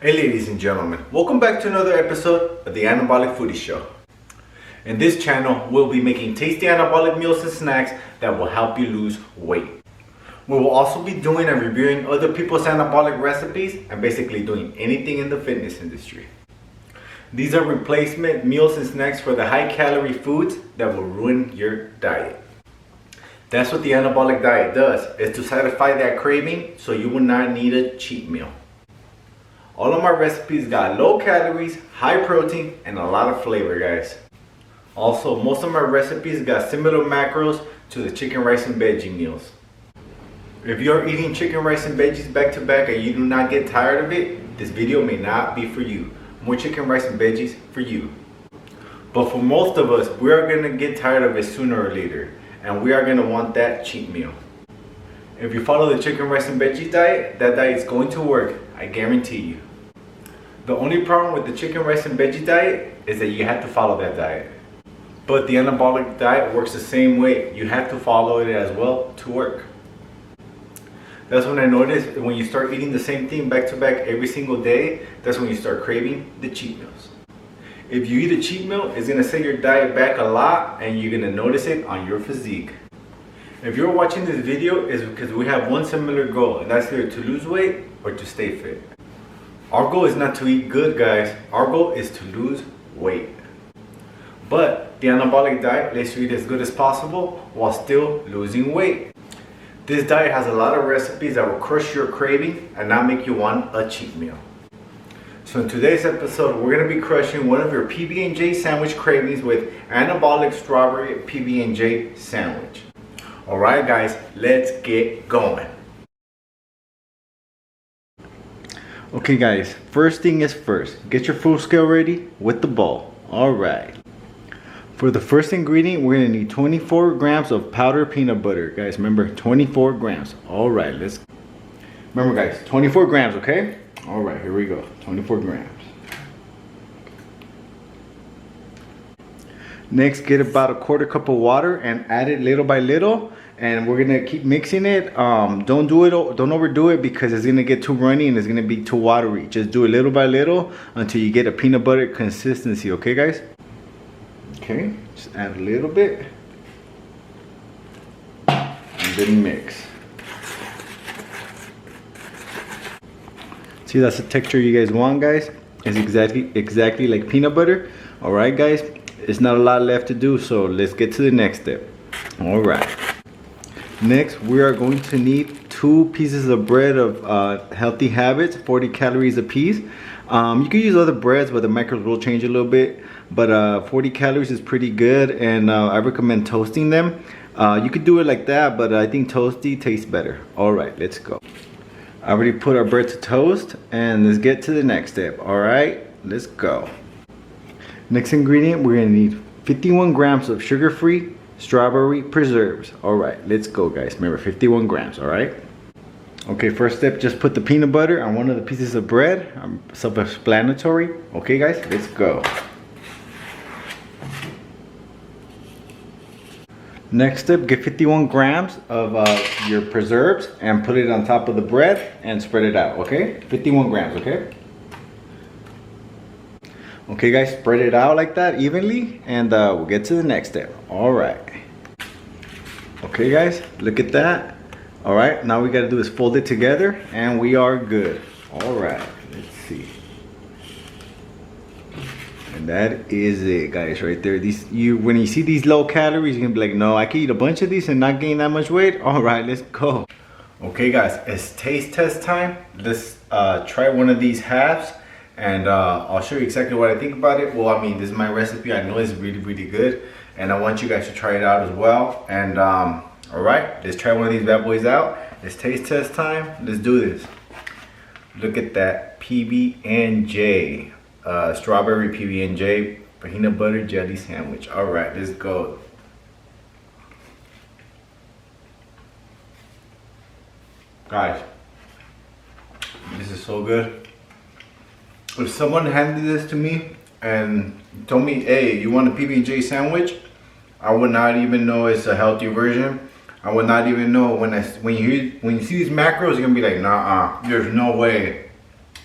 Hey ladies and gentlemen, welcome back to another episode of the Anabolic Foodie Show. In this channel, we'll be making tasty anabolic meals and snacks that will help you lose weight. We will also be doing and reviewing other people's anabolic recipes and basically doing anything in the fitness industry. These are replacement meals and snacks for the high calorie foods that will ruin your diet. That's what the anabolic diet does, is to satisfy that craving so you will not need a cheat meal. All of my recipes got low calories, high protein, and a lot of flavor, guys. Also, most of my recipes got similar macros to the chicken, rice, and veggie meals. If you're eating chicken, rice, and veggies back to back and you do not get tired of it, this video may not be for you. More chicken, rice, and veggies for you. But for most of us, we are going to get tired of it sooner or later, and we are going to want that cheat meal. If you follow the chicken, rice, and veggies diet, that diet is going to work, I guarantee you. The only problem with the chicken, rice, and veggie diet is that you have to follow that diet. But the anabolic diet works the same way. You have to follow it as well to work. That's when I noticed when you start eating the same thing back to back every single day, that's when you start craving the cheat meals. If you eat a cheat meal, it's going to set your diet back a lot and you're going to notice it on your physique. If you're watching this video, it's because we have one similar goal, and that's either to lose weight or to stay fit. Our goal is not to eat good, guys. Our goal is to lose weight. But the anabolic diet lets you eat as good as possible while still losing weight. This diet has a lot of recipes that will crush your craving and not make you want a cheat meal. So in today's episode, we're going to be crushing one of your PB&J sandwich cravings with anabolic strawberry PB&J sandwich. Alright guys, let's get going. Okay guys, first thing is first, get your food scale ready with the bowl. Alright. For the first ingredient, we're going to need 24 grams of powdered peanut butter. Guys, remember, 24 grams. Alright, remember guys, 24 grams, okay? Alright, here we go, 24 grams. Next, get about a quarter cup of water and add it little by little. And we're gonna keep mixing it. Don't overdo it because it's gonna get too runny and it's gonna be too watery. Just do it little by little until you get a peanut butter consistency, okay guys? Okay, just add a little bit. And then mix. See, that's the texture you guys want, guys. It's exactly like peanut butter. Alright guys, it's not a lot left to do, so let's get to the next step. Alright. Next, we are going to need 2 pieces of bread of Healthy Habits, 40 calories a piece. You can use other breads, but the macros will change a little bit. But 40 calories is pretty good, and I recommend toasting them. You could do it like that, but I think toasty tastes better. All right, let's go. I already put our bread to toast, and let's get to the next step. All right, let's go. Next ingredient, we're gonna need 51 grams of sugar-free strawberry preserves. All right, let's go guys. Remember, 51 grams, all right? Okay, first step, just put the peanut butter on one of the pieces of bread. Self-explanatory. Okay guys, let's go. Next step, get 51 grams of your preserves and put it on top of the bread and spread it out, okay? 51 grams, okay? Okay guys, spread it out like that evenly, and we'll get to the next step. All right. Okay guys, look at that. All right, now we gotta do is fold it together and we are good. All right, let's see. And that is it guys, right there. When you see these low calories, you're gonna be like, no, I can eat a bunch of these and not gain that much weight. All right, let's go. Okay guys, it's taste test time. Let's try one of these halves. And I'll show you exactly what I think about it. Well, I mean, this is my recipe. I know it's really good. And I want you guys to try it out as well. And all right, let's try one of these bad boys out. It's taste test time. Let's do this. Look at that PB&J. Strawberry PB&J peanut butter jelly sandwich. All right, let's go. Guys, this is so good. If someone handed this to me and told me, hey, you want a PB&J sandwich, I would not even know it's a healthy version. I would not even know when you see these macros, you're gonna be like, nah, there's no way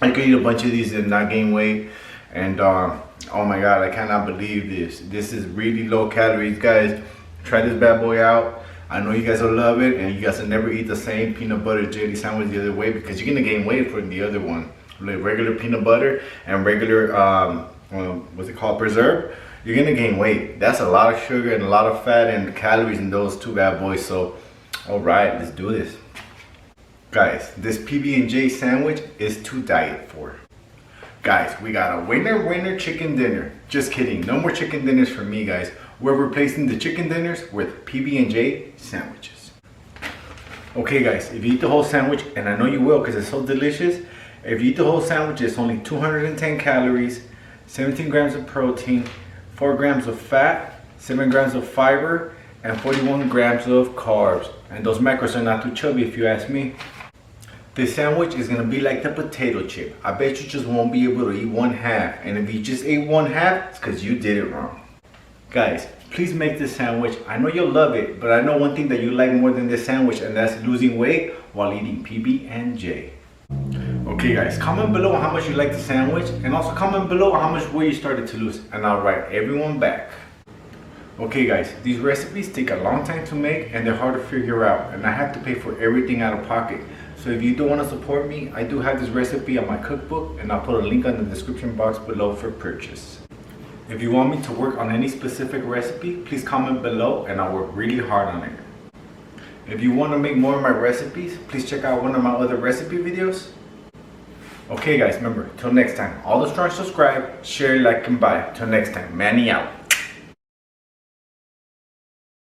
I could eat a bunch of these and not gain weight. And oh my god, I cannot believe this. This is really low calories, guys. Try this bad boy out. I know you guys will love it, and you guys will never eat the same peanut butter jelly sandwich the other way, because you're gonna gain weight from the other one. Like regular peanut butter and regular what's it called, preserve, you're gonna gain weight. That's a lot of sugar and a lot of fat and calories in those two bad boys. So all right, let's do this. Guys, this PB&J sandwich is to diet for. Guys, we got a winner chicken dinner. Just kidding, no more chicken dinners for me, guys. We're replacing the chicken dinners with PB&J sandwiches. Okay guys, if you eat the whole sandwich, and I know you will because it's so delicious, if you eat the whole sandwich, it's only 210 calories, 17 grams of protein, 4 grams of fat, 7 grams of fiber, and 41 grams of carbs. And those macros are not too chubby if you ask me. This sandwich is gonna be like the potato chip. I bet you just won't be able to eat one half. And if you just ate one half, it's because you did it wrong. Guys, please make this sandwich. I know you'll love it, but I know one thing that you like more than this sandwich, and that's losing weight while eating PB&J. Okay guys, comment below how much you like the sandwich, and also comment below how much weight you started to lose, and I'll write everyone back. Okay guys, these recipes take a long time to make, and they're hard to figure out, and I have to pay for everything out of pocket. So if you do want to support me, I do have this recipe on my cookbook, and I'll put a link on the description box below for purchase. If you want me to work on any specific recipe, please comment below and I'll work really hard on it. If you want to make more of my recipes, please check out one of my other recipe videos. Okay guys, remember, till next time, all the strong subscribe, share, like, and buy. Till next time, Manny out.